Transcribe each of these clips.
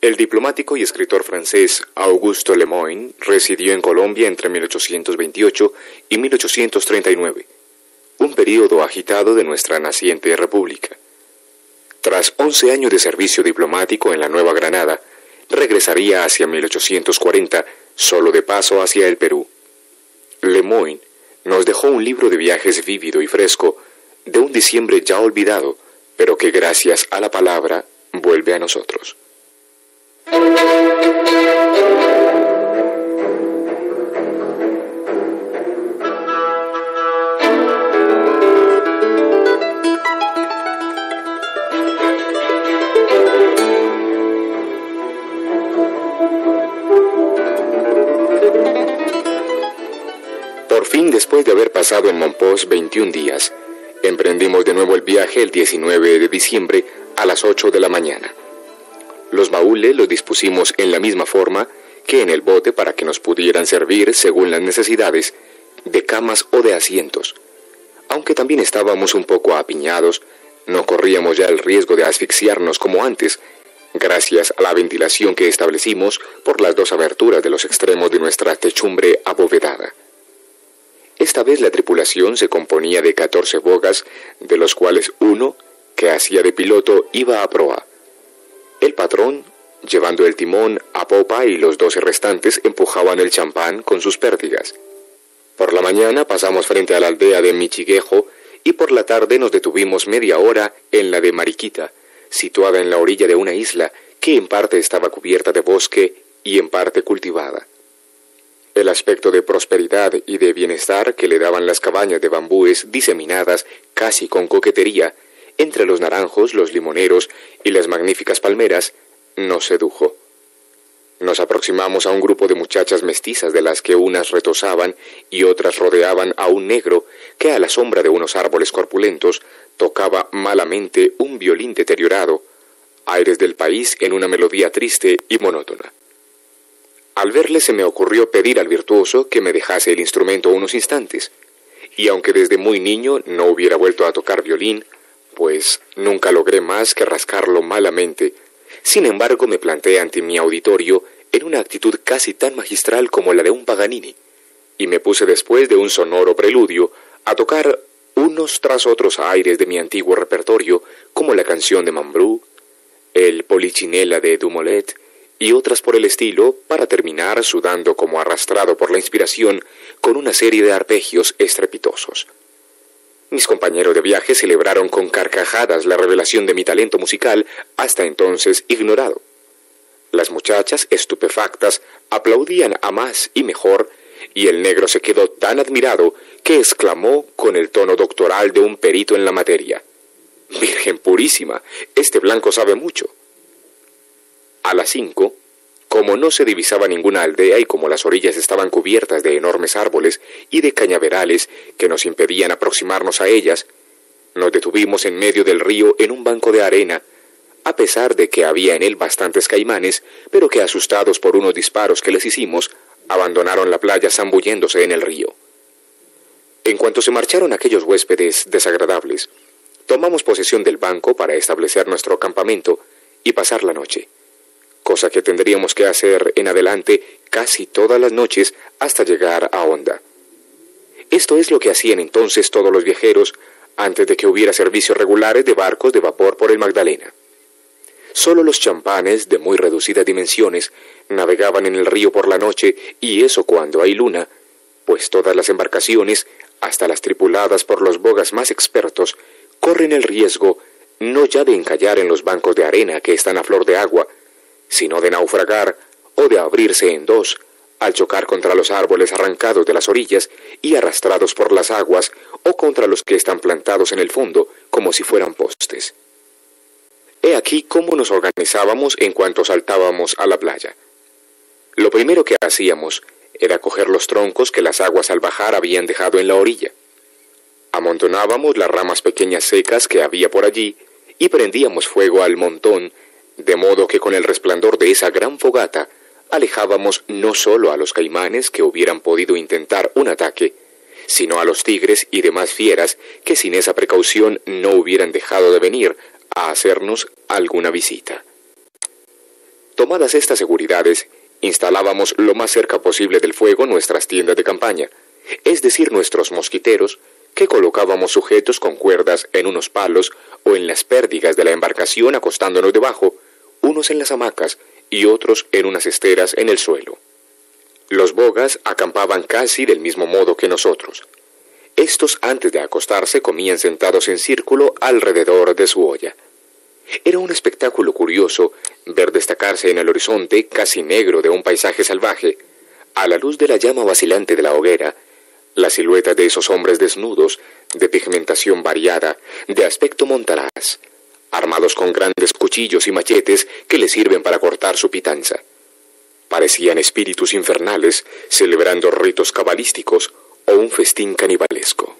El diplomático y escritor francés Auguste Lemoyne residió en Colombia entre 1828 y 1839, un período agitado de nuestra naciente república. Tras 11 años de servicio diplomático en la Nueva Granada, regresaría hacia 1840, solo de paso hacia el Perú. Lemoyne nos dejó un libro de viajes vívido y fresco, de un diciembre ya olvidado, pero que gracias a la palabra vuelve a nosotros. Por fin, después de haber pasado en Mompox 21 días, emprendimos de nuevo el viaje el 19 de diciembre a las 8 de la mañana. Los baúles los dispusimos en la misma forma que en el bote para que nos pudieran servir, según las necesidades, de camas o de asientos. Aunque también estábamos un poco apiñados, no corríamos ya el riesgo de asfixiarnos como antes, gracias a la ventilación que establecimos por las dos aberturas de los extremos de nuestra techumbre abovedada. Esta vez la tripulación se componía de 14 bogas, de los cuales uno, que hacía de piloto, iba a proa. El patrón, llevando el timón a popa, y los 12 restantes empujaban el champán con sus pértigas. Por la mañana pasamos frente a la aldea de Michiguejo y por la tarde nos detuvimos media hora en la de Mariquita, situada en la orilla de una isla que en parte estaba cubierta de bosque y en parte cultivada. El aspecto de prosperidad y de bienestar que le daban las cabañas de bambúes diseminadas casi con coquetería entre los naranjos, los limoneros y las magníficas palmeras nos sedujo. Nos aproximamos a un grupo de muchachas mestizas, de las que unas retozaban y otras rodeaban a un negro que a la sombra de unos árboles corpulentos tocaba malamente un violín deteriorado, aires del país en una melodía triste y monótona. Al verle se me ocurrió pedir al virtuoso que me dejase el instrumento unos instantes, y aunque desde muy niño no hubiera vuelto a tocar violín, pues nunca logré más que rascarlo malamente, sin embargo me planté ante mi auditorio en una actitud casi tan magistral como la de un Paganini, y me puse después de un sonoro preludio a tocar unos tras otros aires de mi antiguo repertorio, como la canción de Mambrú, el Polichinela de Dumoulin, y otras por el estilo, para terminar sudando como arrastrado por la inspiración con una serie de arpegios estrepitosos. Mis compañeros de viaje celebraron con carcajadas la revelación de mi talento musical hasta entonces ignorado. Las muchachas, estupefactas, aplaudían a más y mejor, y el negro se quedó tan admirado que exclamó con el tono doctoral de un perito en la materia: «Virgen purísima, este blanco sabe mucho». A las 5, como no se divisaba ninguna aldea y como las orillas estaban cubiertas de enormes árboles y de cañaverales que nos impedían aproximarnos a ellas, nos detuvimos en medio del río en un banco de arena, a pesar de que había en él bastantes caimanes, pero que, asustados por unos disparos que les hicimos, abandonaron la playa zambulléndose en el río. En cuanto se marcharon aquellos huéspedes desagradables, tomamos posesión del banco para establecer nuestro campamento y pasar la noche, cosa que tendríamos que hacer en adelante casi todas las noches hasta llegar a Honda. Esto es lo que hacían entonces todos los viajeros antes de que hubiera servicios regulares de barcos de vapor por el Magdalena. Solo los champanes de muy reducidas dimensiones navegaban en el río por la noche, y eso cuando hay luna, pues todas las embarcaciones, hasta las tripuladas por los bogas más expertos, corren el riesgo no ya de encallar en los bancos de arena que están a flor de agua, sino de naufragar o de abrirse en dos al chocar contra los árboles arrancados de las orillas y arrastrados por las aguas, o contra los que están plantados en el fondo como si fueran postes. He aquí cómo nos organizábamos en cuanto saltábamos a la playa. Lo primero que hacíamos era coger los troncos que las aguas al bajar habían dejado en la orilla. Amontonábamos las ramas pequeñas secas que había por allí y prendíamos fuego al montón, de modo que con el resplandor de esa gran fogata alejábamos no solo a los caimanes que hubieran podido intentar un ataque, sino a los tigres y demás fieras que sin esa precaución no hubieran dejado de venir a hacernos alguna visita. Tomadas estas seguridades, instalábamos lo más cerca posible del fuego nuestras tiendas de campaña, es decir, nuestros mosquiteros, que colocábamos sujetos con cuerdas en unos palos o en las pérdigas de la embarcación acostándonos debajo, unos en las hamacas y otros en unas esteras en el suelo. Los bogas acampaban casi del mismo modo que nosotros. Estos, antes de acostarse, comían sentados en círculo alrededor de su olla. Era un espectáculo curioso ver destacarse en el horizonte casi negro de un paisaje salvaje, a la luz de la llama vacilante de la hoguera, la silueta de esos hombres desnudos, de pigmentación variada, de aspecto montaraz, armados con grandes cuchillos y machetes que les sirven para cortar su pitanza. Parecían espíritus infernales celebrando ritos cabalísticos o un festín canibalesco.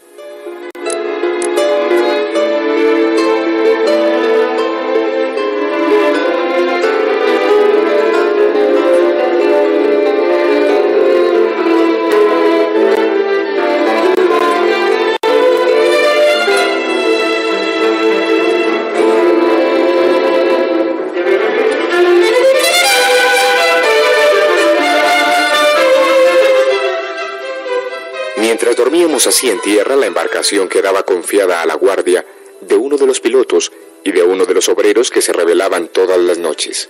Mientras dormíamos así en tierra, la embarcación quedaba confiada a la guardia de uno de los pilotos y de uno de los obreros que se revelaban todas las noches.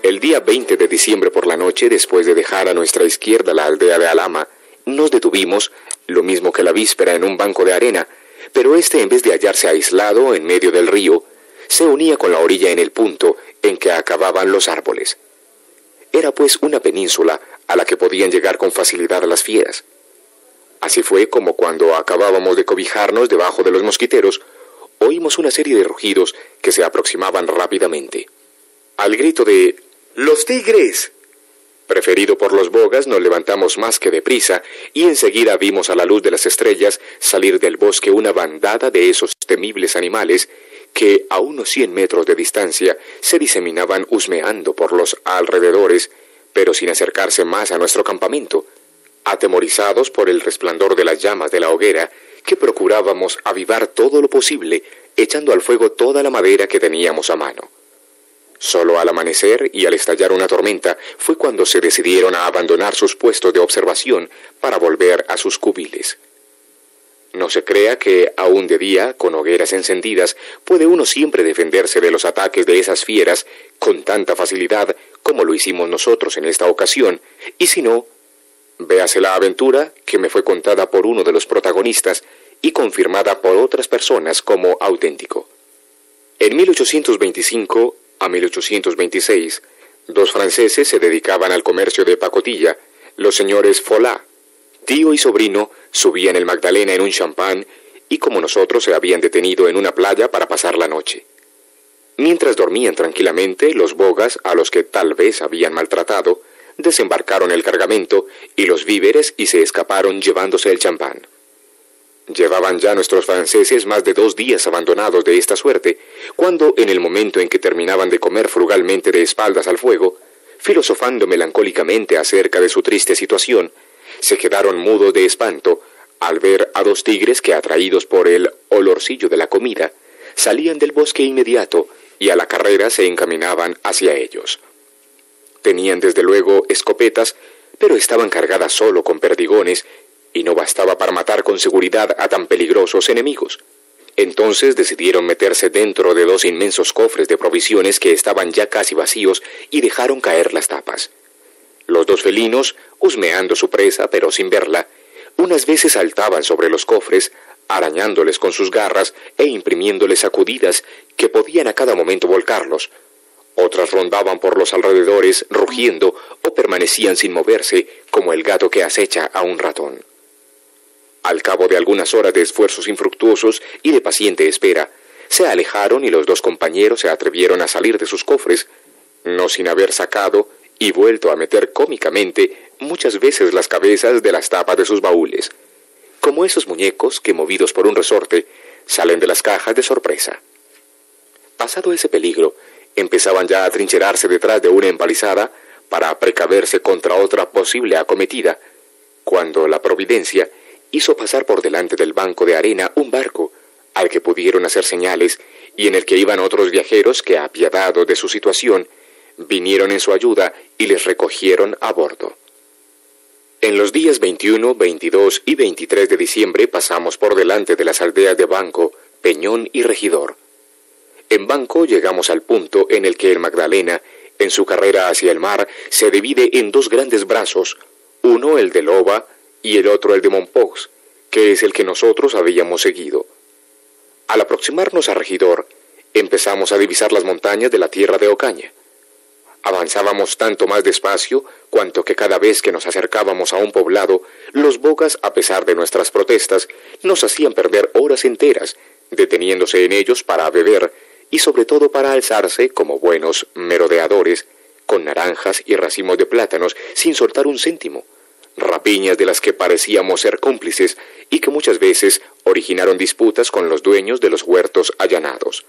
El día 20 de diciembre por la noche, después de dejar a nuestra izquierda la aldea de Alhama, nos detuvimos, lo mismo que la víspera, en un banco de arena, pero este, en vez de hallarse aislado en medio del río, se unía con la orilla en el punto en que acababan los árboles. Era pues una península a la que podían llegar con facilidad las fieras. Así fue como cuando acabábamos de cobijarnos debajo de los mosquiteros, oímos una serie de rugidos que se aproximaban rápidamente. Al grito de ¡Los tigres!, preferido por los bogas, nos levantamos más que deprisa y enseguida vimos a la luz de las estrellas salir del bosque una bandada de esos temibles animales que a unos 100 metros de distancia se diseminaban husmeando por los alrededores, pero sin acercarse más a nuestro campamento, atemorizados por el resplandor de las llamas de la hoguera, que procurábamos avivar todo lo posible, echando al fuego toda la madera que teníamos a mano. Solo al amanecer y al estallar una tormenta fue cuando se decidieron a abandonar sus puestos de observación para volver a sus cubiles. No se crea que, aún de día, con hogueras encendidas, puede uno siempre defenderse de los ataques de esas fieras con tanta facilidad como lo hicimos nosotros en esta ocasión, y si no, véase la aventura que me fue contada por uno de los protagonistas y confirmada por otras personas como auténtico. En 1825 a 1826, dos franceses se dedicaban al comercio de pacotilla. Los señores Folá, tío y sobrino, subían el Magdalena en un champán y, como nosotros, se habían detenido en una playa para pasar la noche. Mientras dormían tranquilamente, los bogas, a los que tal vez habían maltratado, desembarcaron el cargamento y los víveres y se escaparon llevándose el champán. Llevaban ya nuestros franceses más de 2 días abandonados de esta suerte, cuando, en el momento en que terminaban de comer frugalmente de espaldas al fuego, filosofando melancólicamente acerca de su triste situación, se quedaron mudos de espanto al ver a 2 tigres que, atraídos por el olorcillo de la comida, salían del bosque inmediato y a la carrera se encaminaban hacia ellos. Tenían desde luego escopetas, pero estaban cargadas solo con perdigones y no bastaba para matar con seguridad a tan peligrosos enemigos. Entonces decidieron meterse dentro de 2 inmensos cofres de provisiones que estaban ya casi vacíos y dejaron caer las tapas. Los 2 felinos, husmeando su presa pero sin verla, unas veces saltaban sobre los cofres, arañándoles con sus garras e imprimiéndoles sacudidas que podían a cada momento volcarlos. Otras rondaban por los alrededores rugiendo o permanecían sin moverse como el gato que acecha a un ratón. Al cabo de algunas horas de esfuerzos infructuosos y de paciente espera, se alejaron y los 2 compañeros se atrevieron a salir de sus cofres, no sin haber sacado y vuelto a meter cómicamente muchas veces las cabezas de las tapas de sus baúles, como esos muñecos que, movidos por un resorte, salen de las cajas de sorpresa. Pasado ese peligro, empezaban ya a trincherarse detrás de una empalizada para precaverse contra otra posible acometida, cuando la providencia hizo pasar por delante del banco de arena un barco al que pudieron hacer señales y en el que iban otros viajeros que, apiadados de su situación, vinieron en su ayuda y les recogieron a bordo. En los días 21, 22 y 23 de diciembre pasamos por delante de las aldeas de Banco, Peñón y Regidor. En Banco llegamos al punto en el que el Magdalena, en su carrera hacia el mar, se divide en dos grandes brazos, uno el de Loba y el otro el de Mompox, que es el que nosotros habíamos seguido. Al aproximarnos a Regidor, empezamos a divisar las montañas de la tierra de Ocaña. Avanzábamos tanto más despacio, cuanto que cada vez que nos acercábamos a un poblado, los bogas, a pesar de nuestras protestas, nos hacían perder horas enteras, deteniéndose en ellos para beber y sobre todo para alzarse, como buenos merodeadores, con naranjas y racimos de plátanos sin soltar un céntimo, rapiñas de las que parecíamos ser cómplices y que muchas veces originaron disputas con los dueños de los huertos allanados.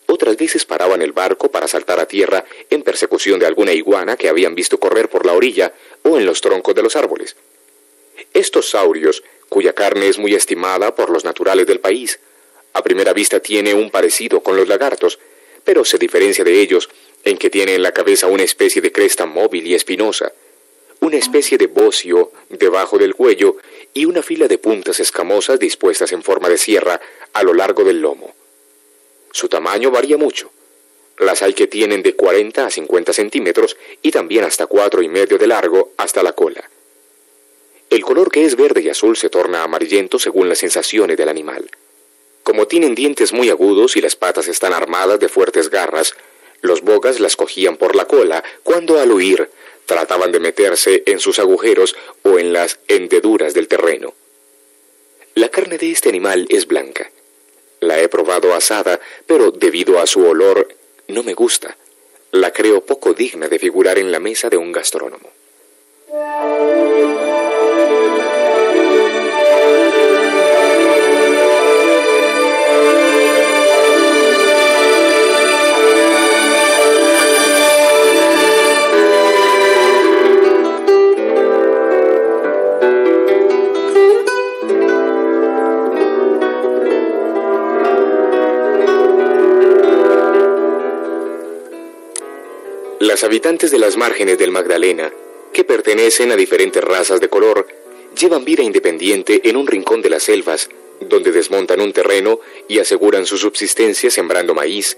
Otras veces paraban el barco para saltar a tierra en persecución de alguna iguana que habían visto correr por la orilla o en los troncos de los árboles. Estos saurios, cuya carne es muy estimada por los naturales del país, a primera vista tiene un parecido con los lagartos, pero se diferencia de ellos en que tiene en la cabeza una especie de cresta móvil y espinosa, una especie de bocio debajo del cuello y una fila de puntas escamosas dispuestas en forma de sierra a lo largo del lomo. Su tamaño varía mucho. Las hay que tienen de 40 a 50 centímetros y también hasta 4,5 de largo hasta la cola. El color, que es verde y azul, se torna amarillento según las sensaciones del animal. Como tienen dientes muy agudos y las patas están armadas de fuertes garras, los bogas las cogían por la cola cuando al huir trataban de meterse en sus agujeros o en las hendeduras del terreno. La carne de este animal es blanca. La he probado asada, pero debido a su olor no me gusta. La creo poco digna de figurar en la mesa de un gastrónomo. Las habitantes de las márgenes del Magdalena, que pertenecen a diferentes razas de color, llevan vida independiente en un rincón de las selvas, donde desmontan un terreno y aseguran su subsistencia sembrando maíz,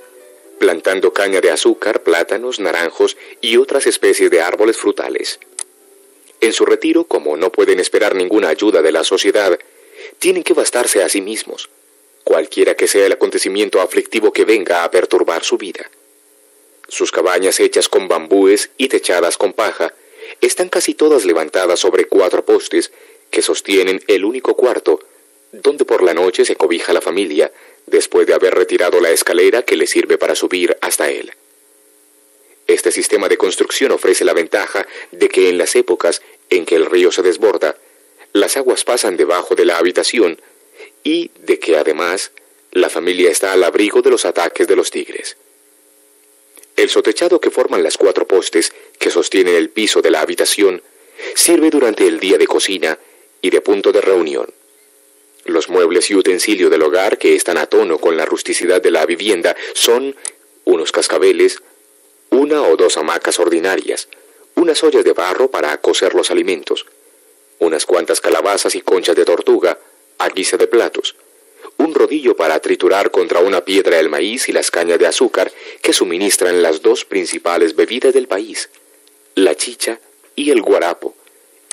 plantando caña de azúcar, plátanos, naranjos y otras especies de árboles frutales. En su retiro, como no pueden esperar ninguna ayuda de la sociedad, tienen que bastarse a sí mismos, cualquiera que sea el acontecimiento aflictivo que venga a perturbar su vida. Sus cabañas hechas con bambúes y techadas con paja están casi todas levantadas sobre 4 postes que sostienen el único cuarto, donde por la noche se cobija la familia, después de haber retirado la escalera que le sirve para subir hasta él. Este sistema de construcción ofrece la ventaja de que en las épocas en que el río se desborda, las aguas pasan debajo de la habitación y de que además la familia está al abrigo de los ataques de los tigres. El sotechado que forman las 4 postes que sostienen el piso de la habitación sirve durante el día de cocina y de punto de reunión. Los muebles y utensilios del hogar, que están a tono con la rusticidad de la vivienda, son unos cascabeles, 1 o 2 hamacas ordinarias, unas ollas de barro para cocer los alimentos, unas cuantas calabazas y conchas de tortuga a guisa de platos, un rodillo para triturar contra una piedra el maíz y las cañas de azúcar que suministran las 2 principales bebidas del país, la chicha y el guarapo,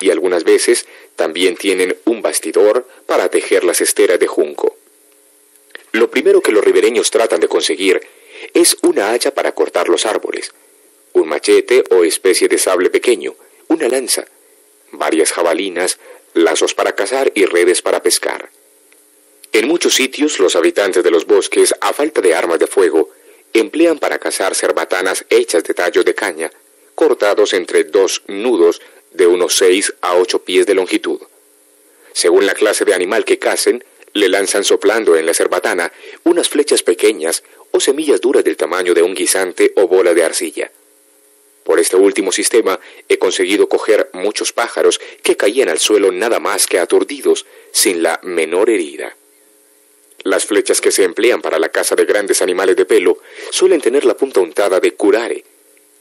y algunas veces también tienen un bastidor para tejer las esteras de junco. Lo primero que los ribereños tratan de conseguir es una hacha para cortar los árboles, un machete o especie de sable pequeño, una lanza, varias jabalinas, lazos para cazar y redes para pescar. En muchos sitios los habitantes de los bosques, a falta de armas de fuego, emplean para cazar cerbatanas hechas de tallos de caña, cortados entre 2 nudos de unos 6 a 8 pies de longitud. Según la clase de animal que cacen, le lanzan soplando en la cerbatana unas flechas pequeñas o semillas duras del tamaño de un guisante o bola de arcilla. Por este último sistema he conseguido coger muchos pájaros que caían al suelo nada más que aturdidos, sin la menor herida. Las flechas que se emplean para la caza de grandes animales de pelo suelen tener la punta untada de curare,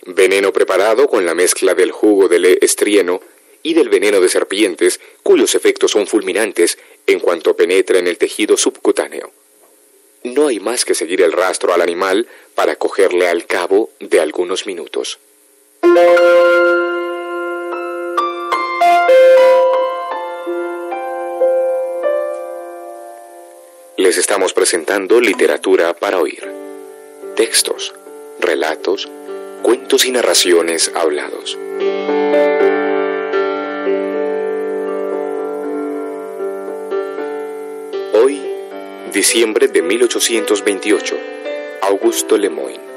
veneno preparado con la mezcla del jugo del estrieno y del veneno de serpientes, cuyos efectos son fulminantes en cuanto penetra en el tejido subcutáneo. No hay más que seguir el rastro al animal para cogerle al cabo de algunos minutos. Les estamos presentando literatura para oír. Textos, relatos, cuentos y narraciones hablados. Hoy, diciembre de 1828, Augusto Lemoine.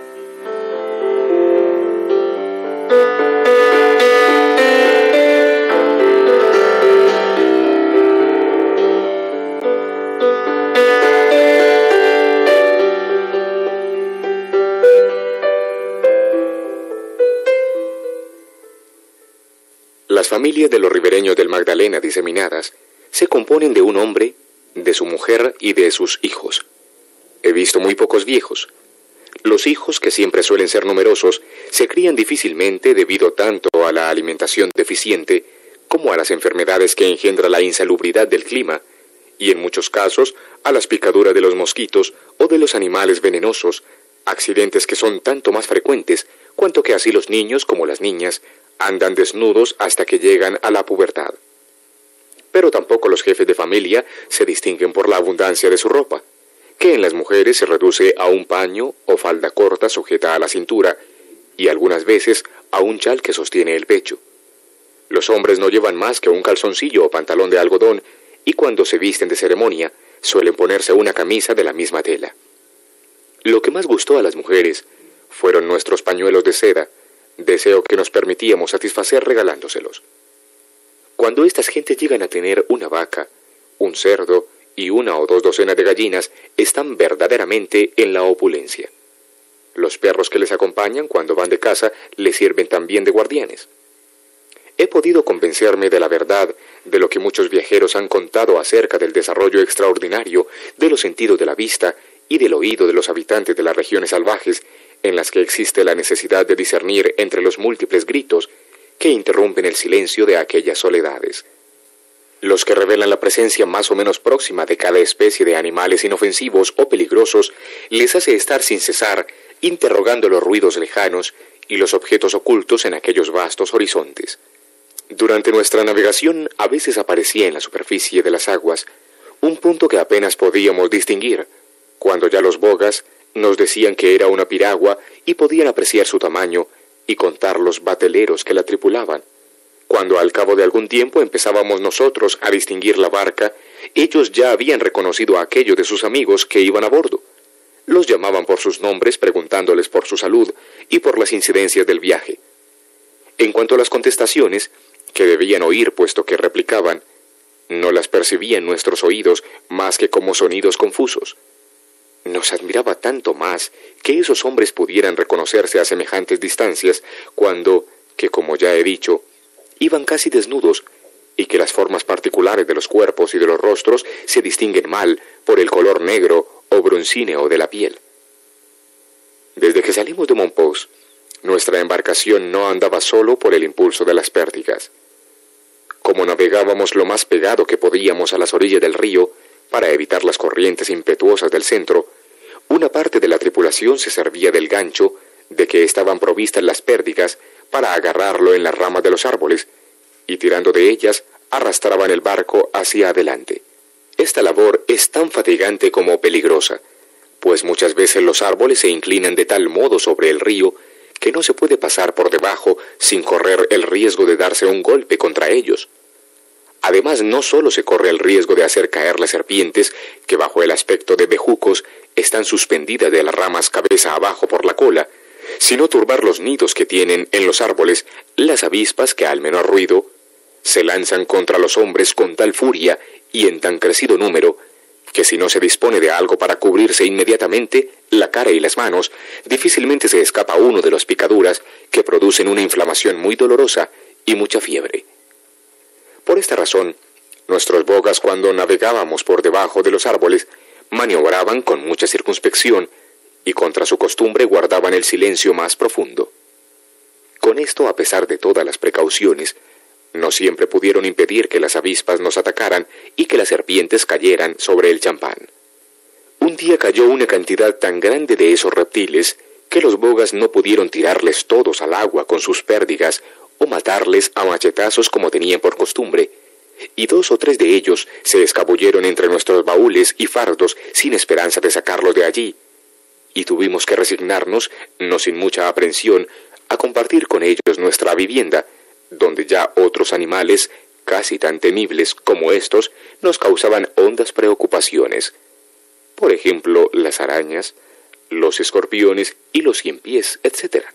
Las familias de los ribereños del Magdalena diseminadas se componen de un hombre, de su mujer y de sus hijos. He visto muy pocos viejos. Los hijos, que siempre suelen ser numerosos, se crían difícilmente debido tanto a la alimentación deficiente como a las enfermedades que engendra la insalubridad del clima, y en muchos casos a las picaduras de los mosquitos o de los animales venenosos, accidentes que son tanto más frecuentes cuanto que así los niños como las niñas andan desnudos hasta que llegan a la pubertad. Pero tampoco los jefes de familia se distinguen por la abundancia de su ropa, que en las mujeres se reduce a un paño o falda corta sujeta a la cintura, y algunas veces a un chal que sostiene el pecho. Los hombres no llevan más que un calzoncillo o pantalón de algodón, y cuando se visten de ceremonia, suelen ponerse una camisa de la misma tela. Lo que más gustó a las mujeres fueron nuestros pañuelos de seda, deseo que nos permitíamos satisfacer regalándoselos. Cuando estas gentes llegan a tener una vaca, un cerdo y 1 o 2 docenas de gallinas, están verdaderamente en la opulencia. Los perros que les acompañan cuando van de caza les sirven también de guardianes. He podido convencerme de la verdad de lo que muchos viajeros han contado acerca del desarrollo extraordinario de los sentidos de la vista y del oído de los habitantes de las regiones salvajes, en las que existe la necesidad de discernir entre los múltiples gritos que interrumpen el silencio de aquellas soledades. Los que revelan la presencia más o menos próxima de cada especie de animales inofensivos o peligrosos les hace estar sin cesar interrogando los ruidos lejanos y los objetos ocultos en aquellos vastos horizontes. Durante nuestra navegación a veces aparecía en la superficie de las aguas un punto que apenas podíamos distinguir, cuando ya los bogas nos decían que era una piragua y podían apreciar su tamaño y contar los bateleros que la tripulaban. Cuando al cabo de algún tiempo empezábamos nosotros a distinguir la barca, ellos ya habían reconocido a aquellos de sus amigos que iban a bordo. Los llamaban por sus nombres preguntándoles por su salud y por las incidencias del viaje. En cuanto a las contestaciones, que debían oír puesto que replicaban, no las percibían nuestros oídos más que como sonidos confusos. Nos admiraba tanto más que esos hombres pudieran reconocerse a semejantes distancias cuando, que como ya he dicho, iban casi desnudos y que las formas particulares de los cuerpos y de los rostros se distinguen mal por el color negro o broncíneo de la piel. Desde que salimos de Mompós, nuestra embarcación no andaba solo por el impulso de las pértigas. Como navegábamos lo más pegado que podíamos a las orillas del río, para evitar las corrientes impetuosas del centro, una parte de la tripulación se servía del gancho de que estaban provistas las pértigas para agarrarlo en las ramas de los árboles, y tirando de ellas arrastraban el barco hacia adelante. Esta labor es tan fatigante como peligrosa, pues muchas veces los árboles se inclinan de tal modo sobre el río que no se puede pasar por debajo sin correr el riesgo de darse un golpe contra ellos. Además, no solo se corre el riesgo de hacer caer las serpientes, que bajo el aspecto de bejucos están suspendidas de las ramas cabeza abajo por la cola, sino turbar los nidos que tienen en los árboles las avispas que al menor ruido se lanzan contra los hombres con tal furia y en tan crecido número, que si no se dispone de algo para cubrirse inmediatamente la cara y las manos, difícilmente se escapa uno de las picaduras que producen una inflamación muy dolorosa y mucha fiebre. Por esta razón, nuestros bogas cuando navegábamos por debajo de los árboles maniobraban con mucha circunspección y contra su costumbre guardaban el silencio más profundo. Con esto, a pesar de todas las precauciones, no siempre pudieron impedir que las avispas nos atacaran y que las serpientes cayeran sobre el champán. Un día cayó una cantidad tan grande de esos reptiles que los bogas no pudieron tirarles todos al agua con sus pérdigas o matarles a machetazos como tenían por costumbre, y 2 o 3 de ellos se escabulleron entre nuestros baúles y fardos sin esperanza de sacarlos de allí, y tuvimos que resignarnos, no sin mucha aprensión, a compartir con ellos nuestra vivienda, donde ya otros animales, casi tan temibles como estos, nos causaban hondas preocupaciones. Por ejemplo, las arañas, los escorpiones y los ciempiés, etc.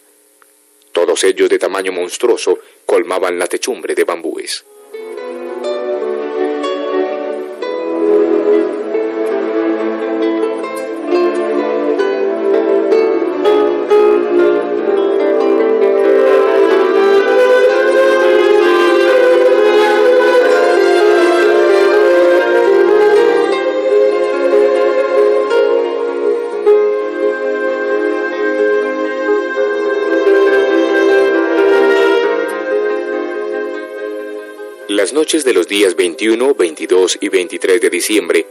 Todos ellos de tamaño monstruoso colmaban la techumbre de bambúes. Las noches de los días 21, 22 y 23 de diciembre,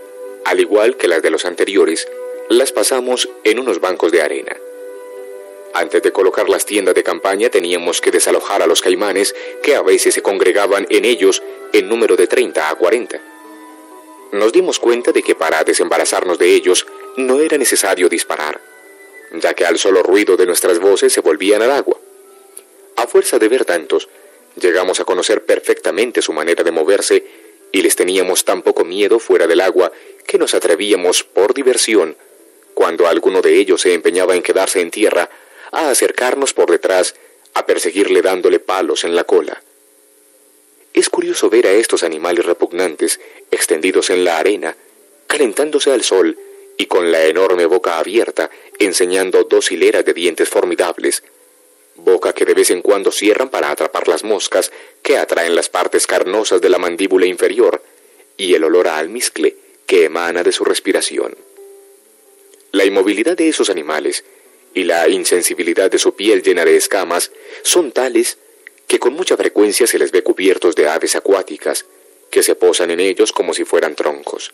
al igual que las de los anteriores, las pasamos en unos bancos de arena. Antes de colocar las tiendas de campaña teníamos que desalojar a los caimanes que a veces se congregaban en ellos en número de 30 a 40. Nos dimos cuenta de que para desembarazarnos de ellos no era necesario disparar, ya que al solo ruido de nuestras voces se volvían al agua. A fuerza de ver tantos, llegamos a conocer perfectamente su manera de moverse y les teníamos tan poco miedo fuera del agua que nos atrevíamos por diversión, cuando alguno de ellos se empeñaba en quedarse en tierra, a acercarnos por detrás, a perseguirle dándole palos en la cola. Es curioso ver a estos animales repugnantes extendidos en la arena, calentándose al sol y con la enorme boca abierta, enseñando 2 hileras de dientes formidables, boca que de vez en cuando cierran para atrapar las moscas que atraen las partes carnosas de la mandíbula inferior, y el olor a almizcle que emana de su respiración. La inmovilidad de esos animales y la insensibilidad de su piel llena de escamas son tales que con mucha frecuencia se les ve cubiertos de aves acuáticas que se posan en ellos como si fueran troncos.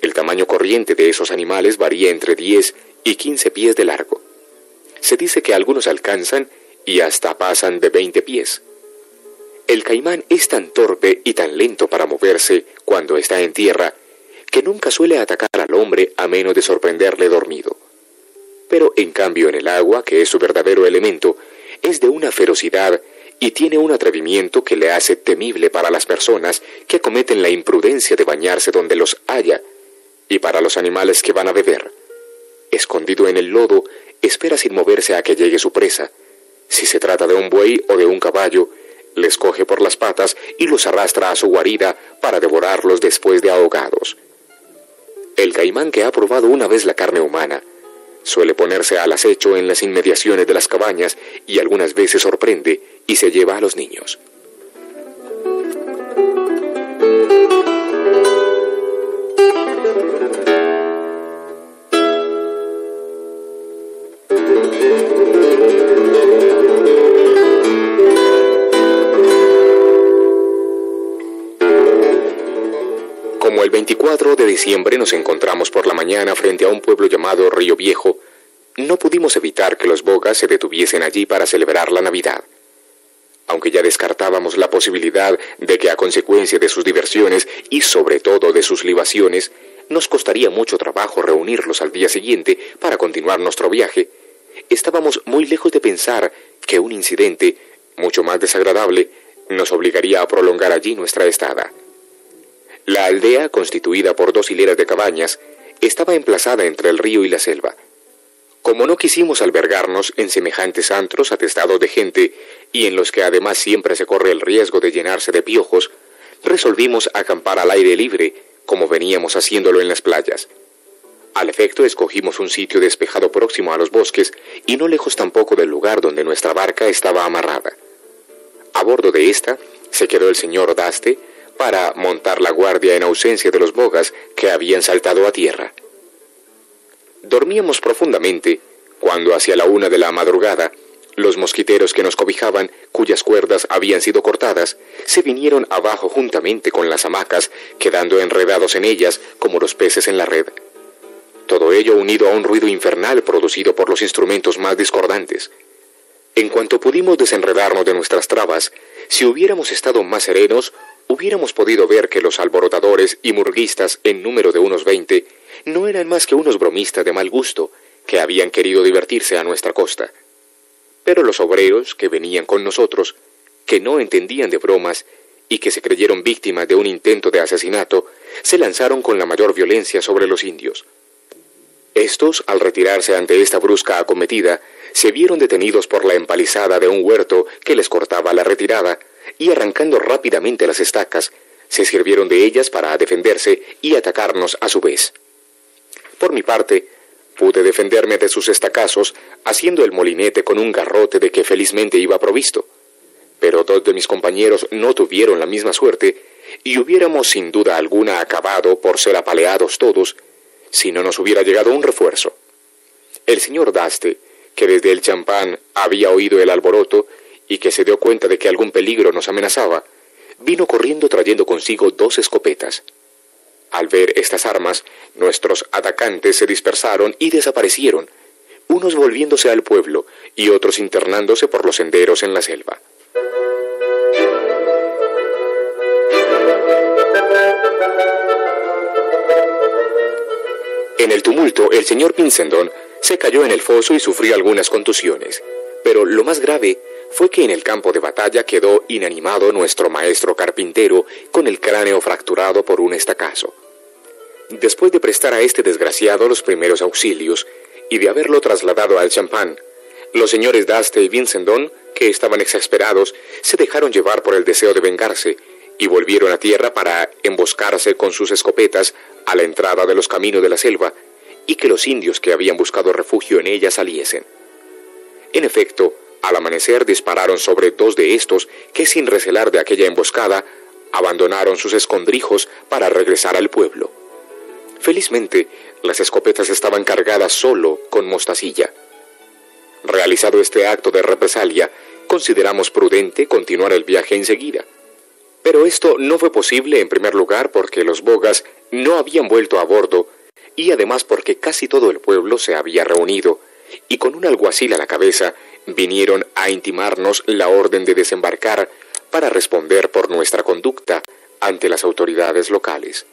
El tamaño corriente de esos animales varía entre 10 y 15 pies de largo. Se dice que algunos alcanzan y hasta pasan de 20 pies. El caimán es tan torpe y tan lento para moverse cuando está en tierra que nunca suele atacar al hombre a menos de sorprenderle dormido. Pero en cambio en el agua, que es su verdadero elemento, es de una ferocidad y tiene un atrevimiento que le hace temible para las personas que cometen la imprudencia de bañarse donde los haya, y para los animales que van a beber. Escondido en el lodo, espera sin moverse a que llegue su presa. Si se trata de un buey o de un caballo, les coge por las patas y los arrastra a su guarida para devorarlos después de ahogados. El caimán que ha probado una vez la carne humana suele ponerse al acecho en las inmediaciones de las cabañas y algunas veces sorprende y se lleva a los niños. Como el 24 de diciembre nos encontramos por la mañana frente a un pueblo llamado Río Viejo, no pudimos evitar que los bogas se detuviesen allí para celebrar la Navidad. Aunque ya descartábamos la posibilidad de que a consecuencia de sus diversiones y sobre todo de sus libaciones, nos costaría mucho trabajo reunirlos al día siguiente para continuar nuestro viaje, estábamos muy lejos de pensar que un incidente, mucho más desagradable, nos obligaría a prolongar allí nuestra estada. La aldea, constituida por 2 hileras de cabañas, estaba emplazada entre el río y la selva. Como no quisimos albergarnos en semejantes antros atestados de gente y en los que además siempre se corre el riesgo de llenarse de piojos, resolvimos acampar al aire libre, como veníamos haciéndolo en las playas. Al efecto, escogimos un sitio despejado próximo a los bosques y no lejos tampoco del lugar donde nuestra barca estaba amarrada. A bordo de esta se quedó el señor Daste para montar la guardia en ausencia de los bogas que habían saltado a tierra. Dormíamos profundamente cuando hacia la 1 de la madrugada Los mosquiteros que nos cobijaban, cuyas cuerdas habían sido cortadas, se vinieron abajo juntamente con las hamacas, quedando enredados en ellas como los peces en la red. Todo ello unido a un ruido infernal producido por los instrumentos más discordantes. En cuanto pudimos desenredarnos de nuestras trabas, si hubiéramos estado más serenos, hubiéramos podido ver que los alborotadores y murguistas, en número de unos 20, no eran más que unos bromistas de mal gusto, que habían querido divertirse a nuestra costa. Pero los obreros que venían con nosotros, que no entendían de bromas y que se creyeron víctimas de un intento de asesinato, se lanzaron con la mayor violencia sobre los indios. Estos, al retirarse ante esta brusca acometida, se vieron detenidos por la empalizada de un huerto que les cortaba la retirada, y arrancando rápidamente las estacas, se sirvieron de ellas para defenderse y atacarnos a su vez. Por mi parte, pude defenderme de sus estacazos haciendo el molinete con un garrote de que felizmente iba provisto. Pero 2 de mis compañeros no tuvieron la misma suerte y hubiéramos sin duda alguna acabado por ser apaleados todos si no nos hubiera llegado un refuerzo. El señor Daste, que desde el champán había oído el alboroto y que se dio cuenta de que algún peligro nos amenazaba, vino corriendo trayendo consigo 2 escopetas. Al ver estas armas, nuestros atacantes se dispersaron y desaparecieron, unos volviéndose al pueblo y otros internándose por los senderos en la selva. En el tumulto, el señor Pincendón se cayó en el foso y sufrió algunas contusiones, pero lo más grave fue que en el campo de batalla quedó inanimado nuestro maestro carpintero con el cráneo fracturado por un estacazo. Después de prestar a este desgraciado los primeros auxilios y de haberlo trasladado al champán, los señores Daste y Pincendón, que estaban exasperados, se dejaron llevar por el deseo de vengarse y volvieron a tierra para emboscarse con sus escopetas a la entrada de los caminos de la selva y que los indios que habían buscado refugio en ella saliesen. En efecto, al amanecer dispararon sobre 2 de estos que, sin recelar de aquella emboscada, abandonaron sus escondrijos para regresar al pueblo. Felizmente, las escopetas estaban cargadas solo con mostacilla. Realizado este acto de represalia, consideramos prudente continuar el viaje enseguida. Pero esto no fue posible en primer lugar porque los bogas no habían vuelto a bordo y además porque casi todo el pueblo se había reunido y con un alguacil a la cabeza vinieron a intimarnos la orden de desembarcar para responder por nuestra conducta ante las autoridades locales.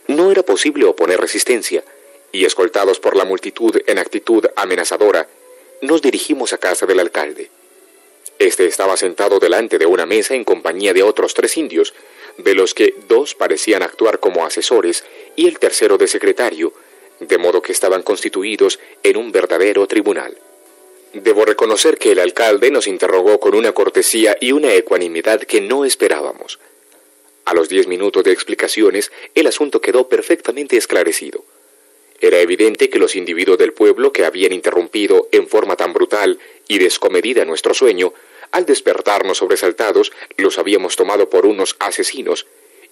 No era posible oponer resistencia y, escoltados por la multitud en actitud amenazadora, nos dirigimos a casa del alcalde. Este estaba sentado delante de una mesa en compañía de otros 3 indios, de los que 2 parecían actuar como asesores y el tercero de secretario, de modo que estaban constituidos en un verdadero tribunal. Debo reconocer que el alcalde nos interrogó con una cortesía y una ecuanimidad que no esperábamos. A los 10 minutos de explicaciones, el asunto quedó perfectamente esclarecido. Era evidente que los individuos del pueblo que habían interrumpido en forma tan brutal y descomedida nuestro sueño, al despertarnos sobresaltados, los habíamos tomado por unos asesinos,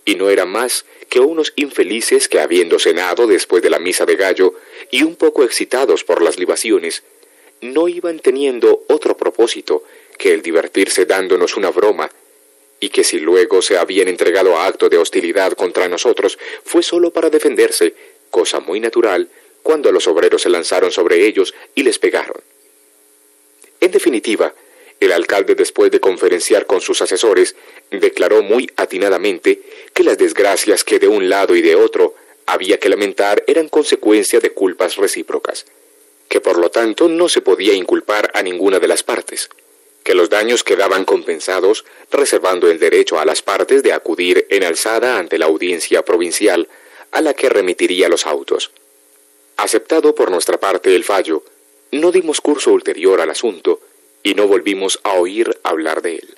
y no eran más que unos infelices que, habiendo cenado después de la misa de gallo y un poco excitados por las libaciones, no iban teniendo otro propósito que el divertirse dándonos una broma, y que si luego se habían entregado a acto de hostilidad contra nosotros, fue solo para defenderse, cosa muy natural, cuando los obreros se lanzaron sobre ellos y les pegaron. En definitiva, el alcalde, después de conferenciar con sus asesores, declaró muy atinadamente que las desgracias que de un lado y de otro había que lamentar eran consecuencia de culpas recíprocas, que por lo tanto no se podía inculpar a ninguna de las partes, que los daños quedaban compensados reservando el derecho a las partes de acudir en alzada ante la audiencia provincial a la que remitiría los autos. Aceptado por nuestra parte el fallo, no dimos curso ulterior al asunto y no volvimos a oír hablar de él.